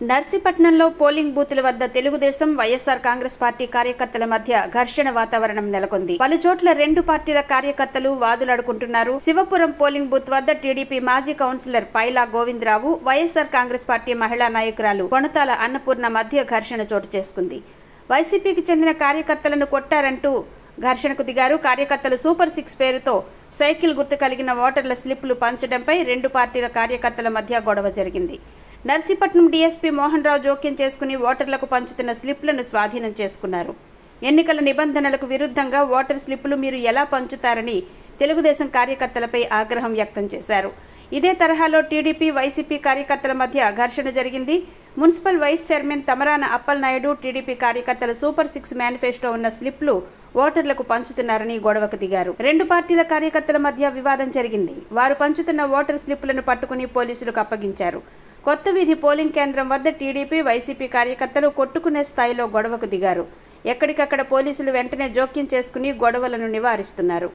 నర్సీపట్నంలో polling బూతుల వద్ద Telugu Desam YSR Congress party కార్యకర్తల మధ్య ఘర్షణ వాతావరణం నెలకొంది. పలుచోట్ల రెండు పార్టీల కార్యకర్తలు వాదులాడుకుంటున్నారు. శివపురం పోలింగ్ బూత్ వద్ద టీడీపీ మాజీ కౌన్సిలర్ పైలా గోవిందరావు, వైఎస్ఆర్ కాంగ్రెస్ పార్టీ మహిళా నాయకురాలు కొణతాల అన్నపూర్ణ మధ్య ఘర్షణ చోటు చేసుకుంది. వైసీపీకి చెందిన కార్యకర్తలను కొట్టారంటూ ఘర్షణకు దిగారు. కార్యకర్తలు సూపర్ 6 పేరుతో సైకిల్ గుర్తు కలిగిన ఓటర్ల స్లిప్పులు పంచడంపై రెండు పార్టీల కార్యకర్తల మధ్య గొడవ జరిగింది. నర్సీపట్నం డీఎస్పీ మోహన్ రావు జోక్యం చేసుకుని ఓటర్లకు పంచుతున్న స్లిప్లను స్వాధీనం చేసుకున్నారు. ఎన్నికల నిబంధనలకు విరుద్ధంగా ఓటర్ స్లిప్పులు మీరు ఎలా పంచుతారని తెలుగుదేశం కార్యకర్తలపై ఆగ్రహం వ్యక్తం చేశారు. ఇదే తరహాలో టీడీపీ, వైసీపీ కార్యకర్తల మధ్య ఘర్షణ జరిగింది. Municipal vice chairman Tamarana Appalanaidu, TDP కార్యకర్తల సూపర్ 6 మేనిఫెస్టో ఉన్న స్లిప్లు ఓటర్లకు పంచుతున్నారని గొడవకు దిగారు. రెండు పార్టీల కార్యకర్తల మధ్య వివాదం జరిగింది. వారు పంచుతున్న ఓటర్ స్లిప్పులను పట్టుకుని పోలీసులకు అప్పగించారు. కొత్త వీధి పోలింగ్ కేంద్రం వద్ద టీడీపీ, వైసీపీ కార్యకర్తలు కొట్టుకునే స్థాయిలో గొడవకు దిగారు. ఎక్కడికక్కడ పోలీసులు వెంటనే జోక్యం చేసుకుని గొడవలను నివారిస్తున్నారు.